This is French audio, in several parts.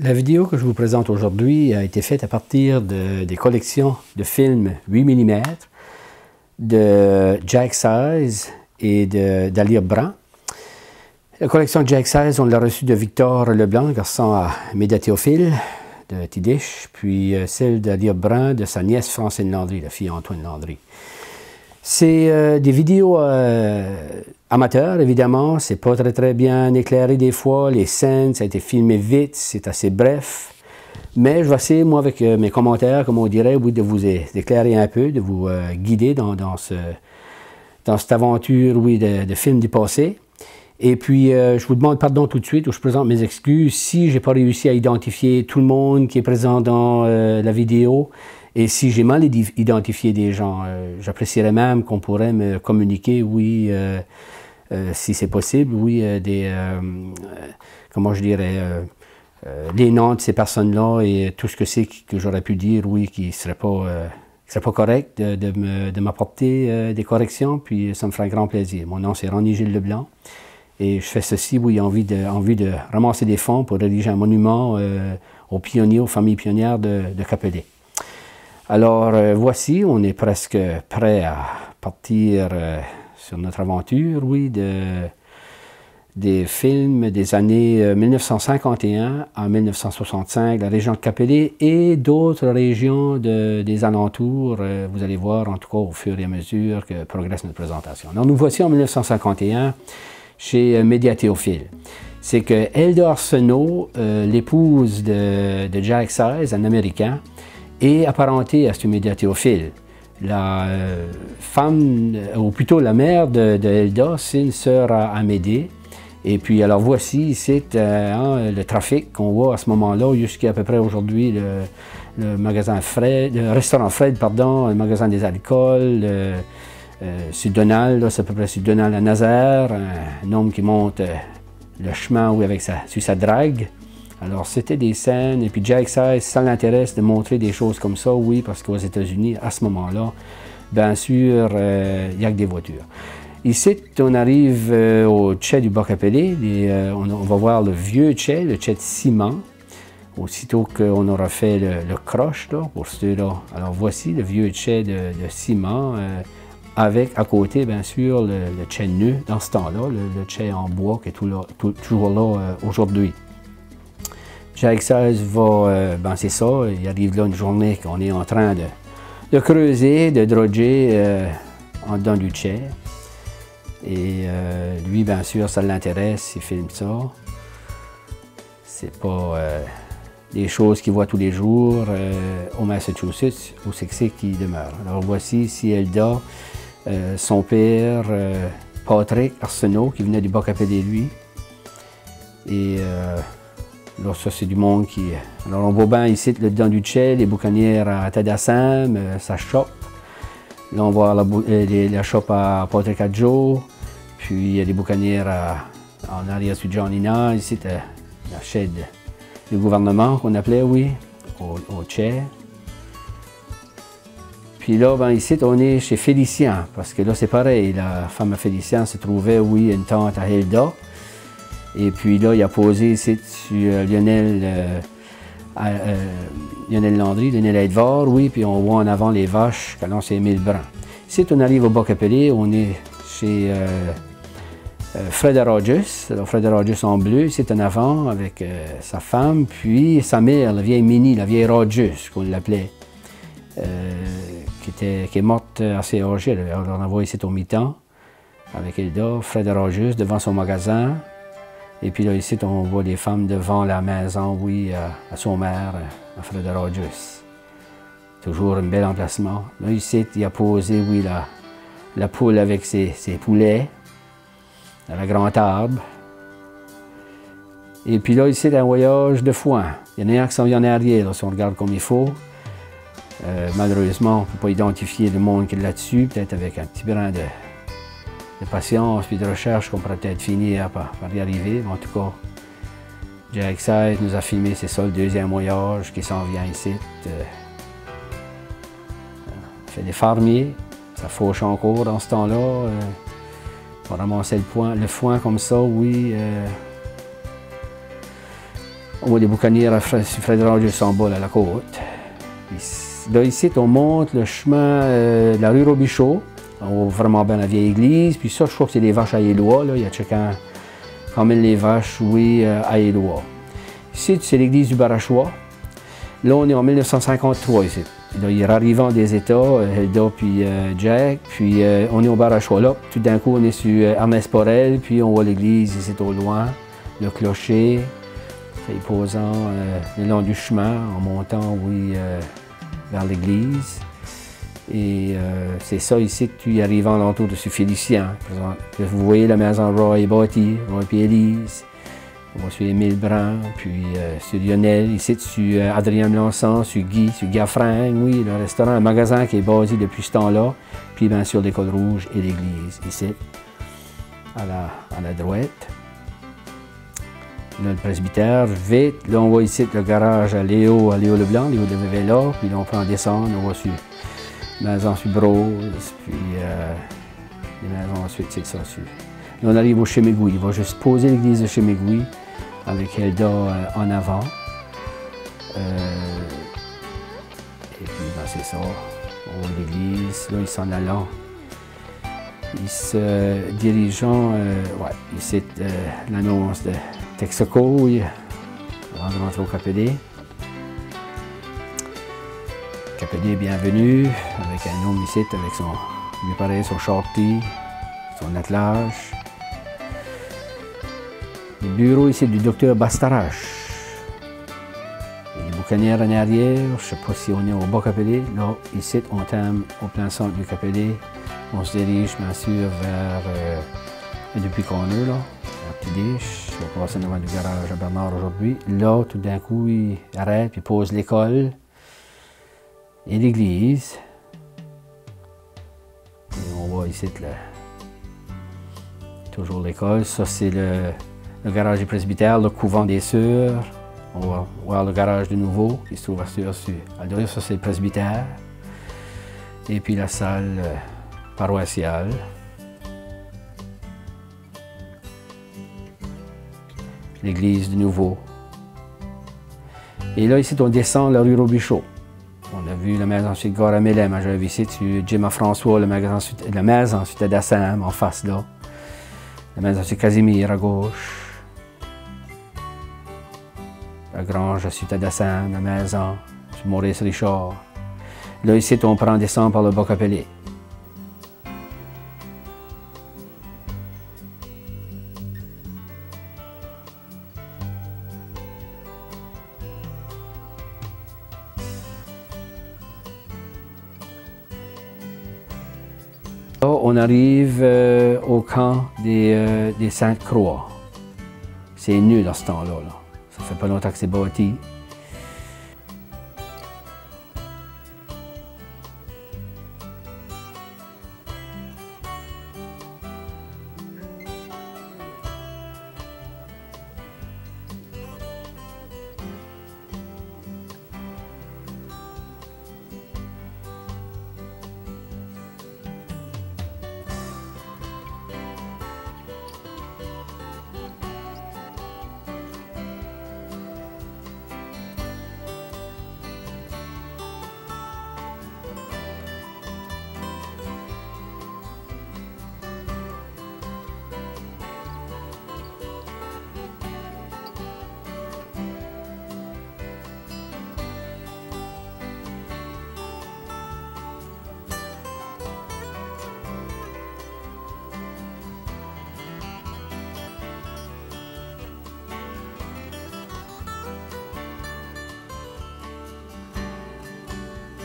La vidéo que je vous présente aujourd'hui a été faite à partir des collections de films 8 mm de Jack Size et d'Ali Brand. La collection de Jack Size, on l'a reçue de Victor Leblanc, garçon à Médiathéophile de Tidiche, puis celle d'Ali Brand de sa nièce Francine Landry, la fille Antoine Landry. C'est des vidéos amateurs, évidemment. C'est pas très bien éclairé des fois. Les scènes, ça a été filmé vite, c'est assez bref. Mais je vais essayer, moi, avec mes commentaires, comme on dirait, oui, de vous éclairer un peu, de vous guider dans cette aventure, oui, de film du passé. Et puis, je vous demande pardon tout de suite, ou je présente mes excuses si je n'ai pas réussi à identifier tout le monde qui est présent dans la vidéo. Et si j'ai mal identifié des gens, j'apprécierais même qu'on pourrait me communiquer, oui, si c'est possible, oui, comment je dirais, les noms de ces personnes-là et tout ce que c'est que j'aurais pu dire, oui, qui ne serait pas correct de m'apporter des corrections, puis ça me ferait un grand plaisir. Mon nom, c'est Ronnie-Gilles Leblanc, et je fais ceci, oui, en vue de ramasser des fonds pour rédiger un monument aux pionniers, aux familles pionnières de Capelé. Alors, voici, on est presque prêt à partir sur notre aventure, oui, des films des années 1951 à 1965, la région de Capelé et d'autres régions des alentours. Vous allez voir, en tout cas, au fur et à mesure que progresse notre présentation. Alors, nous voici en 1951 chez Médiathéophile. C'est que Elda Arsenault, l'épouse de Jack Size, un Américain, est apparentée à ce Médiathéophile. La femme, ou plutôt la mère de Elda, c'est une sœur à Amédée. Et puis, alors voici, c'est le trafic qu'on voit à ce moment-là, jusqu'à peu près aujourd'hui, le magasin Fred, le restaurant Fred, pardon, le magasin des alcools, Sud-Donald, c'est à peu près Sud-Donald à Nazaire, un homme qui monte le chemin, oui, sur sa drague. Alors, c'était des scènes, et puis Jack Size, ça l'intéresse de montrer des choses comme ça, oui, parce qu'aux États-Unis, à ce moment-là, bien sûr, il n'y a que des voitures. Ici, on arrive au tchè du Bas-Capelé, on va voir le vieux tchè, le tchè de ciment, aussitôt qu'on aura fait le croche, là, pour ceux-là. Alors, voici le vieux tchè de ciment, avec à côté, bien sûr, le tchè neuf, dans ce temps-là, le tchè en bois qui est toujours là aujourd'hui. Jack Size va, ben c'est ça, il arrive là une journée qu'on est en train de creuser, de droger en dedans du tchè. Et lui, bien sûr, ça l'intéresse, il filme ça. C'est pas des choses qu'il voit tous les jours au Massachusetts, où c'est que c'est qu'il demeure. Alors voici ici Elda, son père, Patrick Arsenault, qui venait du Bas-Capelé, lui. Et là, ça, c'est du monde qui... Alors, on voit bien ici, le dedans du tchè, les boucanières à Tadassam, sa shop. Là, on voit la shop à Patrick Adjo. Puis, il y a des boucanières en arrière sur Johnina. Ici, la chaîne du gouvernement qu'on appelait, oui, au tchè. Puis là, ben, ici, on est chez Félicien, parce que là, c'est pareil. La femme à Félicien se trouvait, oui, une tante à Hilda. Et puis là, il a posé ici sur Lionel Landry, Lionel Edvard, oui, puis on voit en avant les vaches, quand c'est Émile Brand. Ici, on arrive au Bas-Capelé, on est chez Fred Rogers. Alors, Fred Rogers en bleu, c'est en avant avec sa femme, puis sa mère, la vieille Minnie, la vieille Rogers, qu'on l'appelait, qui est morte assez âgée. Alors, on la voit ici au mi-temps, avec Hilda, Fred Rogers devant son magasin. Et puis là, ici, on voit les femmes devant la maison, oui, à son mère, à Fred Rogers. Toujours un bel emplacement. Là, ici, il a posé, oui, la poule avec ses poulets, à la grande arbre. Et puis là, ici, un voyage de foin. Il y en a un qui s'en vient en arrière, là, si on regarde comme il faut. Malheureusement, on ne peut pas identifier le monde qui est là-dessus, peut-être avec un petit brin de patience puis de recherche qu'on pourrait peut-être finir par y arriver. Mais en tout cas, Jack Size nous a filmé, c'est ça, le deuxième voyage qui s'en vient ici. Fait des fermiers, ça fauche encore dans ce temps-là. Pour ramasser le foin comme ça, oui. On voit des boucanières à Frédéric juste en bas, à la côte. Là, ici, on monte le chemin de la rue Robichaud. On voit vraiment bien la vieille église. Puis ça, je crois que c'est des vaches à Éloie. Il y a chacun qui emmène les vaches, oui, à Éloie. Ici, c'est l'église du Barachois. Là, on est en 1953 ici. Là, il est arrivant des États, Hilda puis Jack, puis on est au Barachois. Là, tout d'un coup, on est sur Ernest Porel, puis on voit l'église ici au loin, le clocher, c'est posant le long du chemin, en montant, oui, vers l'église. Et c'est ça ici que tu y arrives en l'entour de ce Félicien. Vous voyez la maison Roy bâtie, Roy et Élise. On va sur Émile Brun, puis sur Lionel, ici sur Adrien Melançon, sur Guy Gaffrin, oui, le restaurant, un magasin qui est basé depuis ce temps-là, puis bien sûr l'École Rouge et l'église, ici, à la droite. Là, le presbytère, vite, là on voit ici le garage à Léo Leblanc, Léo de là, puis là on peut en descendre, on va sur maison sur Brose, puis les maisons ensuite, c'est ça, sur. Là, on arrive au Chemégoui. Il va juste poser l'église de Chemégoui avec Hilda en avant. Et puis, ben, c'est ça. On voit l'église. Là, il s'en allant. Il se dirigeant, ouais, ici, l'annonce de Texaco, avant de rentrer au Capelé. Capelé, bienvenue, avec un homme ici, avec lui paraît, son shorty, son attelage. Le bureau ici du docteur Bastarache. Les boucanières en arrière, je ne sais pas si on est au bas Capelé. Là, ici, on termine au plein centre du Capelé. On se dirige, bien sûr, vers depuis qu'on est là, à Petit-Diche. On va passer devant le garage à Bernard aujourd'hui. Là, tout d'un coup, il arrête puis pose l'école et l'église. Et on voit ici toujours l'école. Ça, c'est le garage du presbytère, le couvent des sœurs. On va voir le garage de nouveau qui se trouve à l'intérieur. Ça, c'est le presbytère. Et puis la salle paroissiale. L'église de nouveau. Et là, ici, on descend la rue Robichaud. On a vu la maison suite Goramélem. J'avais vu ici, Jim à François, la maison suite à Dassam, en face là. La maison suite Casimir à gauche. La grange à suite à Dassam, la maison sur Maurice Richard. Là, ici, on prend descend par le bas Capelé. Là, on arrive au camp des Saintes-Croix. C'est nul à ce temps-là. Là. Ça fait pas longtemps que c'est bâti.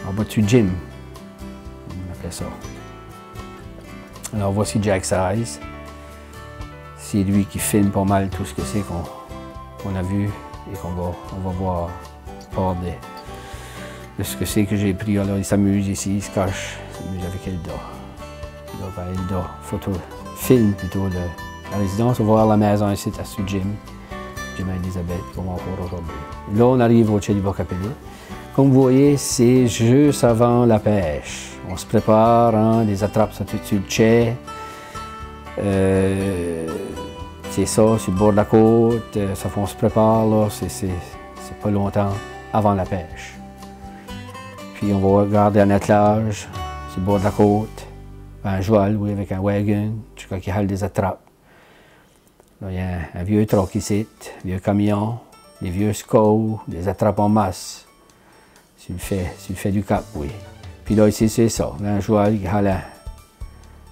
En bas du gym, on appelait ça. Alors voici Jack Size. C'est lui qui filme pas mal tout ce que c'est qu'on a vu et qu'on va voir hors de ce que c'est que j'ai pris. Alors il s'amuse ici, il se cache, il s'amuse avec Hilda. Là, Hilda filme plutôt la résidence. On va voir la maison ici à Sud Jim et Elisabeth, qu'on va voir aujourd'hui. Là, on arrive au Chez du Bas-Capelé. Comme vous voyez, c'est juste avant la pêche. On se prépare, hein, les attrapes sont toutes sur le chai. c'est ça, sur le bord de la côte, ça fait on se prépare, là, c'est pas longtemps avant la pêche. Puis on va regarder un attelage sur le bord de la côte, un joual, oui, avec un wagon, jusqu'à qu'il y des attrapes. Là, il y a un vieux truck ici, un vieux camion, des vieux scows, des attrapes en masse. Sur le fait du Cap, oui. Puis là, ici, c'est ça, un joual qui a un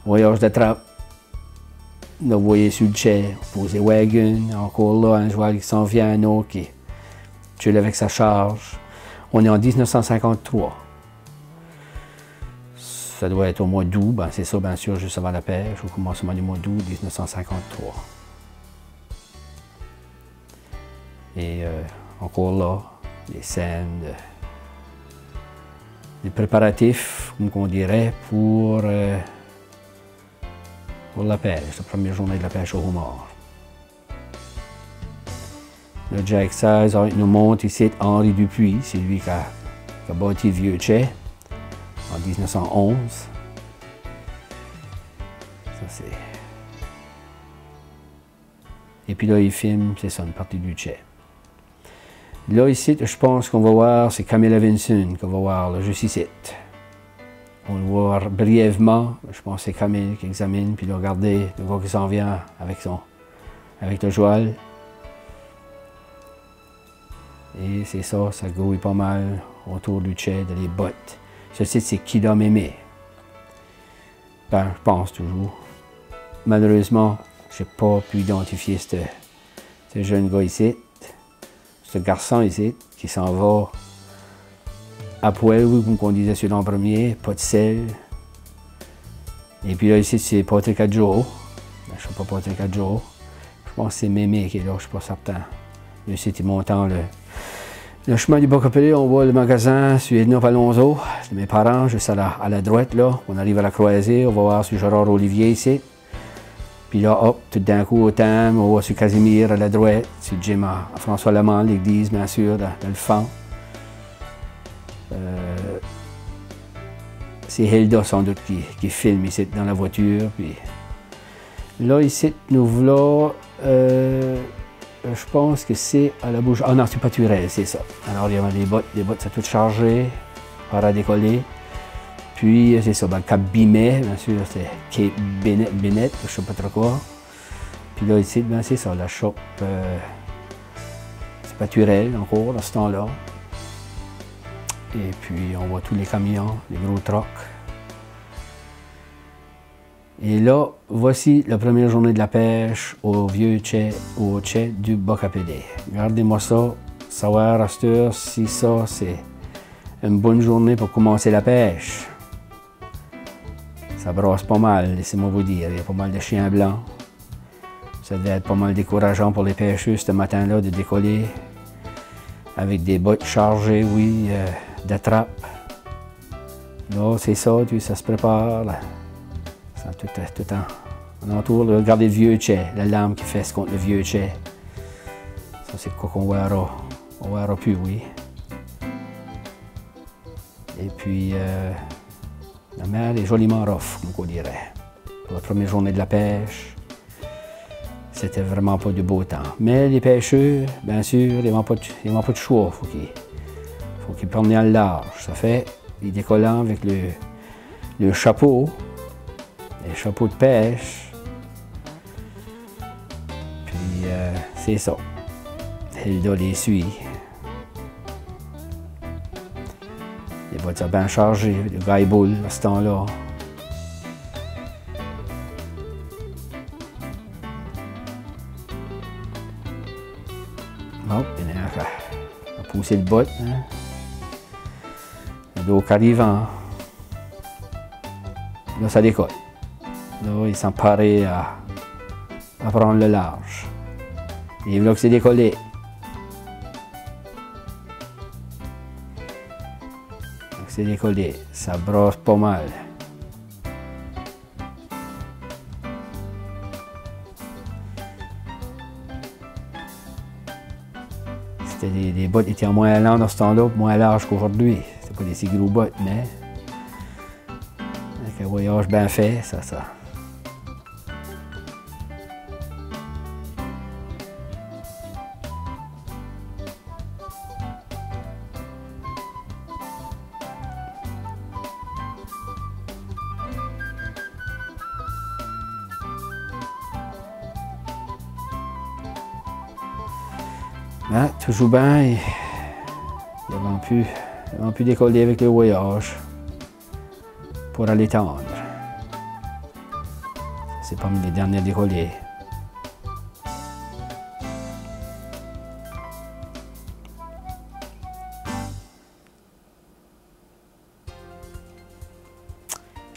voyage d'attrape. Là, vous voyez sur le chai, posé wagon, encore là, un joual qui s'en vient, un autre qui chill avec sa charge. On est en 1953. Ça doit être au mois d'août, ben, c'est ça, bien sûr, juste avant la pêche, au commencement du mois d'août 1953. Et encore là, les scènes, les préparatifs, comme on dirait, pour la pêche, la première journée de la pêche au homard. Le Jack 16 nous montre ici Henri Dupuis, c'est lui qui a bâti le vieux chai en 1911. Ça, c'est... Et puis là, il filme, c'est ça, une partie du chai. Là, ici, je pense qu'on va voir, c'est Camilla Vinson qu'on va voir, là, juste ici. On va voir brièvement, je pense que c'est Camille qui examine, puis là, regardez le gars qui s'en vient avec le joual. Et c'est ça, ça grouille pas mal autour du chai, de les bottes. Ceci, c'est Kida Mémé. Ben, je pense toujours. Malheureusement, je n'ai pas pu identifier ce jeune gars ici. Ce garçon ici, qui s'en va à poil, oui, comme on disait sur l'an premier, pas de sel. Et puis là, ici, c'est Patrick Adjo. Je ne sais pas Patrick Adjo. Je pense que c'est Mémé qui est là, je ne suis pas certain. Là, ici, il montant le chemin du Boc-à-Pelé, on voit le magasin sur Edna Palonzo, de mes parents, juste à la droite, là. On arrive à la croisée, on va voir sur Gérard Olivier ici. Puis là, hop, tout d'un coup, au thème, on voit sur Casimir à la droite, sur Jim à François Lamont, l'église, bien sûr, dans le fond. C'est Hilda, sans doute, qui filme ici dans la voiture. Puis là, ici, nous voilà, je pense que c'est à la bouche. Ah non, c'est pas Turel, c'est ça. Alors, il y a les bottes, c'est tout chargé, para décoller. Puis, c'est ça, ben, Cap Bimet, bien sûr, c'est Cape Bennett, je sais pas trop quoi. Puis là, ici, ben, c'est ça, la shop, c'est pas Turel encore, à ce temps-là. Et puis, on voit tous les camions, les gros trucks. Et là, voici la première journée de la pêche au vieux chai, du Boc-à-Pelé. Regardez-moi ça, savoir à cette heure si ça, c'est une bonne journée pour commencer la pêche. Ça brasse pas mal, laissez-moi vous dire. Il y a pas mal de chiens blancs. Ça devait être pas mal décourageant pour les pêcheurs ce matin-là de décoller avec des bottes chargées, oui, d'attrape. Là, c'est ça, ça se prépare. Là. Ça, tout en entour. Regardez le vieux chai, la lame qui fesse contre le vieux chai. Ça, c'est quoi qu'on verra. On verra plus, oui. Et puis, la mer est joliment rough, comme on dirait. Pour la première journée de la pêche, c'était vraiment pas du beau temps. Mais les pêcheurs, bien sûr, ils n'ont pas de choix. Il faut qu'ils prennent bien le large. Ça fait les décollants avec le chapeau, les chapeaux de pêche. Puis, c'est ça. Hilda les suit. Les bottes sont bien chargées, le gars boule à ce temps-là. Bon, il y en a poussé le botte. Hein? Le dos arrivant. Là, ça décolle. Là, ils sont parés à prendre le large. Et là que c'est décollé. C'est décollé, ça brosse pas mal. C'était des bottes qui étaient moins longues dans ce temps-là, moins larges qu'aujourd'hui. C'était pas des si gros bottes, mais avec un voyage bien fait, ça. Ah, toujours bien, ils ont pu décoller avec le voyage pour aller tendre. C'est parmi les derniers décollés.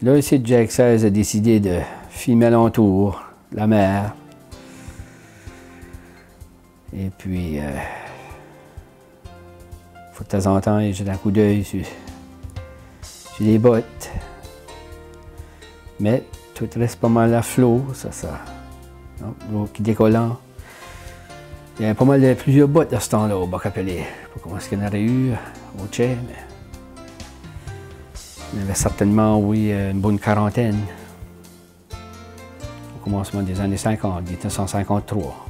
Là, ici, Jack 16 a décidé de filmer alentour la mer. Et puis, faut de temps en temps, il jette un coup d'œil sur les bottes. Mais tout reste pas mal à flot, ça. L'eau qui décollant. Il y a pas mal de plusieurs bottes à ce temps-là au Bac-Appelé. Je ne sais pas comment est-ce qu'il y en aurait eu au Tchè, mais il y en avait certainement, oui, une bonne quarantaine. Au commencement des années 50, 1953.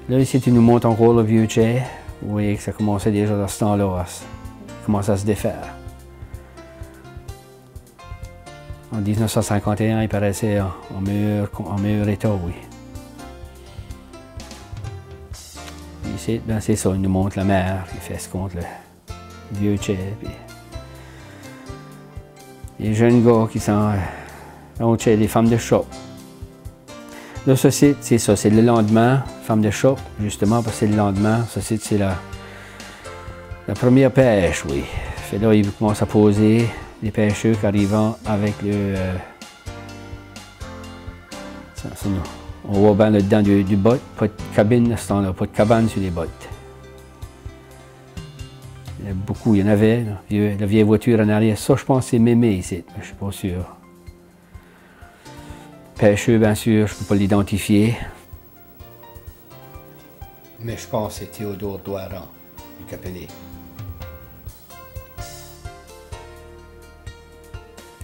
Là, ici, tu nous montres encore le vieux Tchè. Vous voyez que ça commençait déjà à ce temps-là, commençait à se défaire. En 1951, il paraissait en meilleur état, oui. Ici, ben c'est ça, il nous montre la mer, il fait ce contre le vieux Tchè. Puis les jeunes gars qui sont au Tchè, les femmes de shop. Là, ça, c'est ça, c'est le lendemain, femme de shop, justement, parce que c'est le lendemain. Ça, c'est la première pêche, oui. Fait là, ils commencent à poser les pêcheurs qui arrivent avec le... on voit bien le dedans du botte, pas de cabine à ce temps-là, pas de cabane sur les bottes. Il y en a beaucoup, il y en avait, la vieille voiture en arrière. Ça, je pense, c'est Mémé ici, mais je ne suis pas sûr. Pêcheux, bien sûr, je ne peux pas l'identifier. Mais je pense que c'est Théodore Doiran, du Capelé.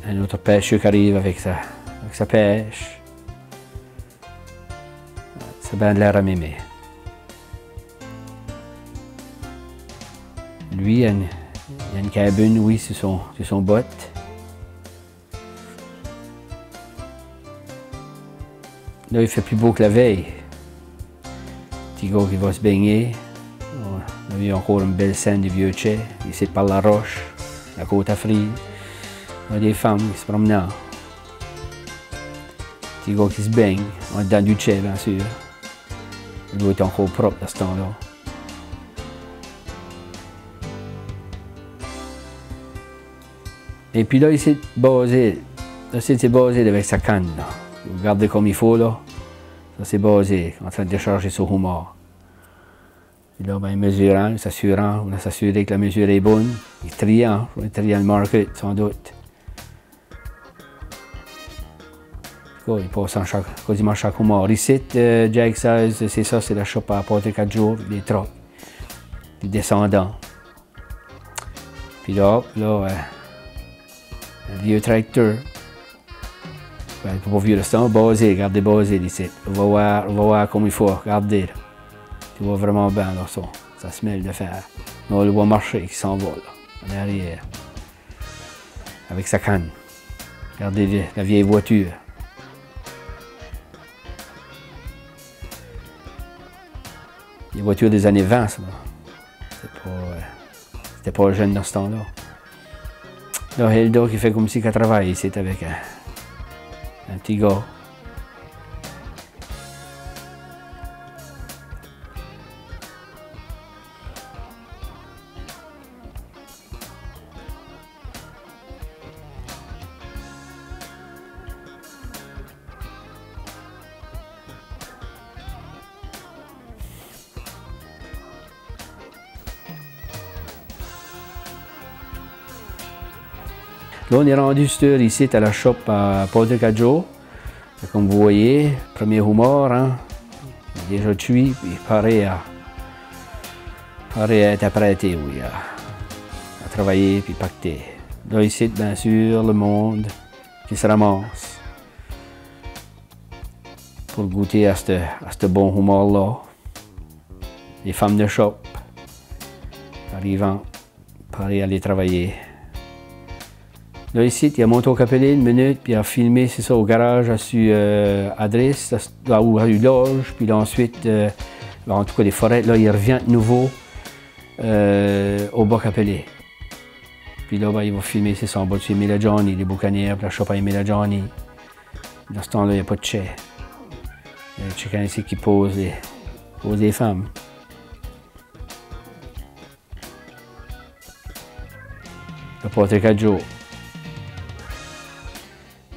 Un autre pêcheur qui arrive avec sa pêche. C'est bien de l'air à Mémé. Lui, il y a une cabine, oui, sur son botte. Là, il fait plus beau que la veille. Petit gars qui va se baigner. On a vu encore une belle scène du vieux Tchè, ici par la roche, la côte à Frise. Il y a des femmes qui se promènent. Petit gars qui se baigne, en dedans du Tchè, bien sûr. Il doit être encore propre à ce temps-là. Et puis là, il s'est basé. Là, c'est basé avec sa canne. Là. Regardez comme il faut, là. Ça, c'est basé, en train de décharger son homard. Et là, ben, mesurant, s'assurant, on a s'assuré que la mesure est bonne. Il triant, le market, sans doute. Il passe quasiment chaque homard. Ici, Jack 16, c'est ça, c'est la shop à porter 4 jours, les trucks, les descendants. Puis là, un vieux tracteur. Ben, pas vieux de ce temps, basé, regardez basé ici. On va voir comme il faut, regardez. Tu vois vraiment bien là, ça se mêle de fer. Là, on le voit marcher, qui s'envole, en arrière. Avec sa canne. Regardez la vieille voiture. Les voitures des années 20, ça. C'était pas jeune dans ce temps-là. Là, Hilda qui fait comme si qu'elle travaille ici avec un petit gars. Là, on est rendu sur ici à la shop à Porto Caggio. Comme vous voyez, premier homard, hein, déjà cuit, puis pareil à être apprêté, oui, à travailler puis pacter. Là, ici, bien sûr, le monde qui se ramasse pour goûter à ce bon homard-là. Les femmes de shop arrivant, pareil à aller travailler. Là, ici, il a monté au Capelé une minute, puis il a filmé, c'est ça, au garage, a su adresse, là où il a eu loge, puis là, ensuite, en tout cas, les forêts, là, il revient de nouveau au bas Capelé. Puis là, ben, il va filmer, c'est ça, en bas de chez Mila Johnny, les boucanières, puis la shop à Mila Johnny. Dans ce temps-là, il n'y a pas de chais. Il y a un chicane ici qui pose les femmes. Le Patrick Adjo.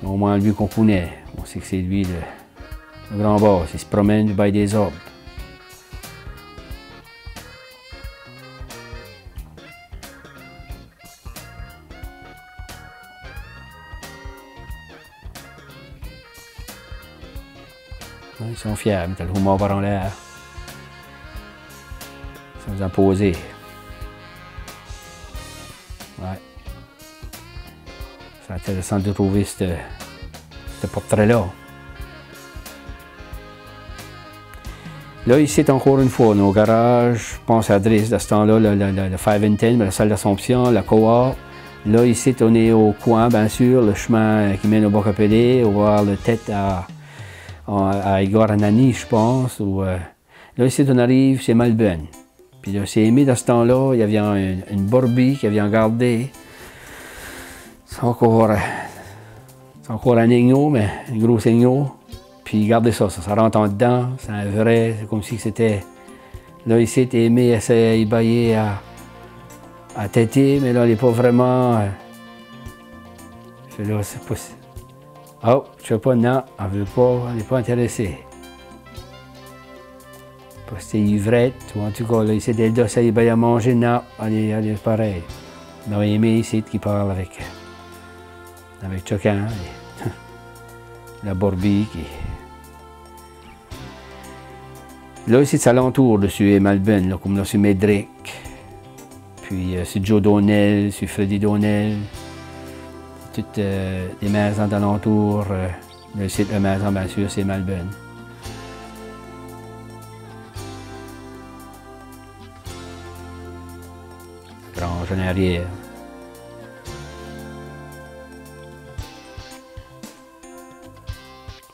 Au moins lui qu'on connaît. On sait que c'est lui le grand boss. Il se promène du bail des arbres. Ouais, ils sont fiers, mais t'as le humour par en l'air. Ça nous a posé. Ouais. C'est intéressant de trouver ce portrait-là. Là, ici, encore une fois, nos garages, je pense à Driss, à ce temps-là, le 5 and 10, la salle d'Assomption, la coop. Là, ici, on est au coin, bien sûr, le chemin qui mène au Bas-Capelé, on va voir le tête à Igor Anani, je pense. Là, ici, on arrive, c'est Malben. Puis là, c'est aimé dans ce temps-là, il y avait une Barbie qui avait gardé. C'est encore un agneau, mais un gros agneau. Puis regardez ça rentre en dedans, c'est un vrai, c'est comme si c'était... Là, ici, t'es aimé, essayer de bailler à têter, mais là, elle n'est pas vraiment... Là, c'est pas... Oh, je sais pas, non, elle veut pas, elle n'est pas intéressée. Parce que c'est ivrette, ou en tout cas, là, ici, elle doit essayer de bailler à manger, non, elle est pareil. On a aimé ici qui parle avec Chocan, la Barbie qui... Là, ici, c'est alentour dessus Malben, là, comme là, c'est Médric. Puis, c'est Joe Donnell, c'est Freddy Donnell. Toutes les maisons d'alentour. Le site de maison, bien sûr, c'est Malben. Grange en arrière.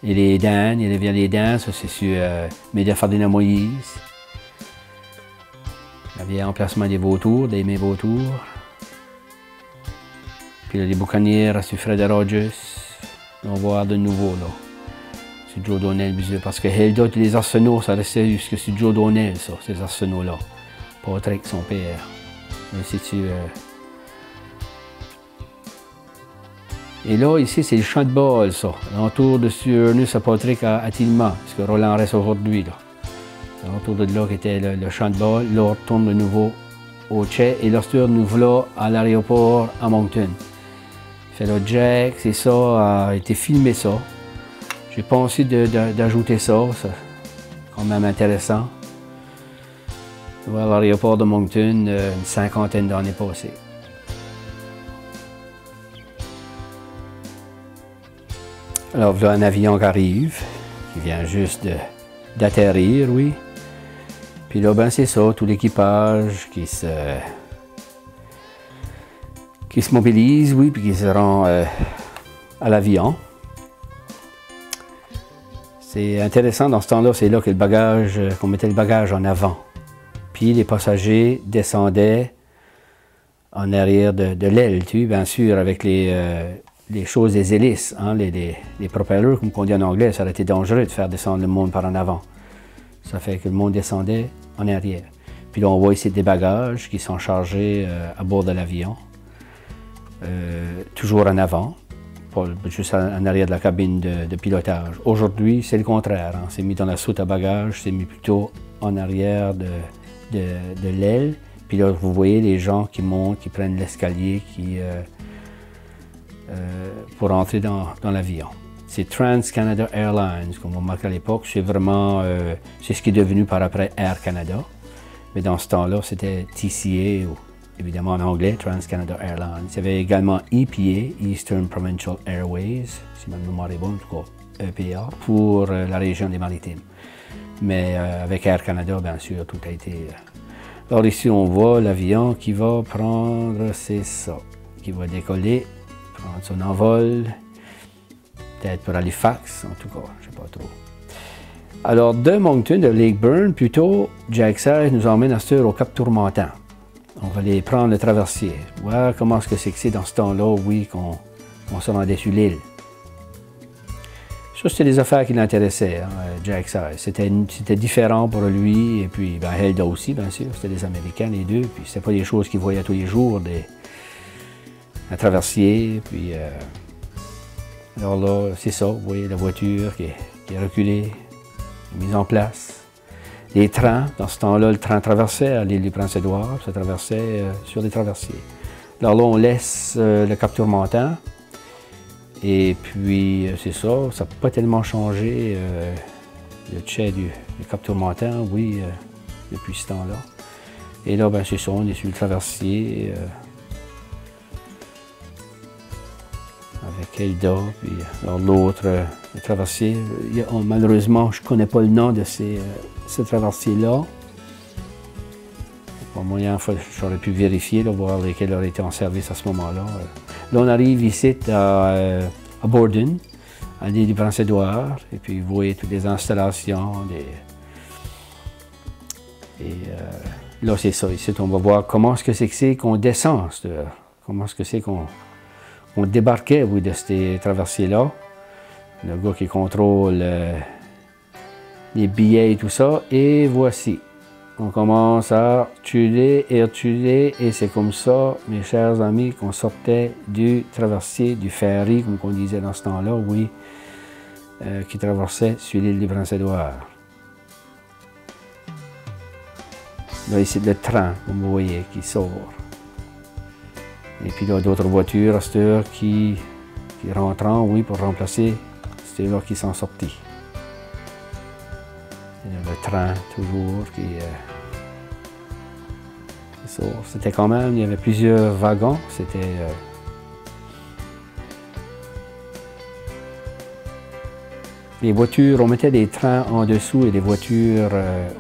Et les dents, il revient les dents, ça c'est sur Média Fardina Moïse. Il y avait emplacement des vautours, des mets vautours. Puis là, les boucanières sur Fred Rogers. On va voir de nouveau là. C'est Joe Donnell, parce que les arsenaux, ça restait jusque sur Joe Donnell, ça, ces arsenaux-là. Patrick, son père. Là, et là, ici, c'est le champ de bol, ça. L'entour de Ernest à Patrick à Tilma, parce que Roland reste aujourd'hui, là. L'entour de là qui était le champ de bol. Là, on retourne de nouveau au Tchè. Et là, nous voilà à l'aéroport à Moncton. Fait là, Jack, c'est ça, a été filmé ça. J'ai pensé d'ajouter ça, c'est quand même intéressant. On va à l'aéroport de Moncton une 50aine d'années passées. Alors, voilà un avion qui arrive, qui vient juste d'atterrir, oui. Puis là, ben c'est ça, tout l'équipage qui se mobilise, oui, puis qui se rend à l'avion. C'est intéressant, dans ce temps-là, c'est là que qu'on mettait le bagage en avant. Puis les passagers descendaient en arrière de l'aile, tu sais, bien sûr, avec les choses des hélices, hein, les propellers, comme on dit en anglais, ça aurait été dangereux de faire descendre le monde par en avant. Ça fait que le monde descendait en arrière. Puis là, on voit ici des bagages qui sont chargés à bord de l'avion, toujours en avant, pas juste en arrière de la cabine de pilotage. Aujourd'hui, c'est le contraire. Hein. C'est mis dans la soute à bagages, c'est mis plutôt en arrière de l'aile. Puis là, vous voyez les gens qui montent, qui prennent l'escalier, pour entrer dans l'avion. C'est Trans-Canada Airlines, comme on marquait à l'époque. C'est vraiment, c'est ce qui est devenu par après Air Canada. Mais dans ce temps-là, c'était TCA, ou évidemment en anglais, Trans-Canada Airlines. Il y avait également EPA, Eastern Provincial Airways, si ma mémoire est bonne, en tout cas EPA, pour la région des Maritimes. Mais avec Air Canada, bien sûr, tout a été... Alors ici, on voit l'avion qui va prendre, c'est ça, qui va décoller prendre son envol. Peut-être pour Halifax, en tout cas, je ne sais pas trop. Alors, de Moncton, de Lake Burn, plutôt, Jack 16 nous emmène à cette heure au Cap Tourmentant. On va aller prendre le traversier. Voir comment est-ce que c'est dans ce temps-là, oui, qu'on se rendait sur l'île. Ça, c'était des affaires qui l'intéressaient, hein, Jack 16. C'était différent pour lui, et puis ben, Helda aussi, bien sûr. C'était des Américains, les deux. Puis c'était pas des choses qu'ils voyaient tous les jours, un traversier, puis... alors là, c'est ça, vous voyez la voiture qui est reculée, mise en place. Les trains, dans ce temps-là, le train traversait à l'île du Prince-Édouard, ça traversait sur des traversiers. Alors là, on laisse le Cap Tourmentant, et puis c'est ça, ça n'a pas tellement changé le tchè du Cap Tourmentant, oui, depuis ce temps-là. Et là, ben c'est ça, on est sur le traversier. Avec Helda, puis l'autre, le traversier. Malheureusement, je ne connais pas le nom de ce traversier-là. Pas moyen, j'aurais pu vérifier, là, voir lesquels auraient été en service à ce moment-là. Là, on arrive ici à Borden, à l'île du Prince-Édouard, et puis vous voyez toutes les installations. Là, c'est ça, ici, on va voir comment est-ce que c'est qu'on descend, comment est-ce que c'est qu'on débarquait, oui, de ces traversiers-là. Le gars qui contrôle les billets et tout ça. Et voici. On commence à reculer, et c'est comme ça, mes chers amis, qu'on sortait du traversier, du ferry, comme on disait dans ce temps-là, oui, qui traversait sur l'île du Prince-Édouard. Là, ici, le train, comme vous voyez, qui sort. Et puis là, d'autres voitures à cette heure qui rentrent, oui, pour remplacer ceux-là qui sont sortis. Le train, toujours, qui sort. C'était quand même, il y avait plusieurs wagons. C'était... les voitures, on mettait des trains en dessous et des voitures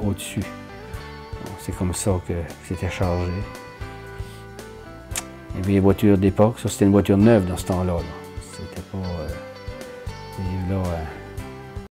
au-dessus. C'est comme ça que c'était chargé. Il y avait les voitures d'époque, ça c'était une voiture neuve dans ce temps-là. C'était pas... là,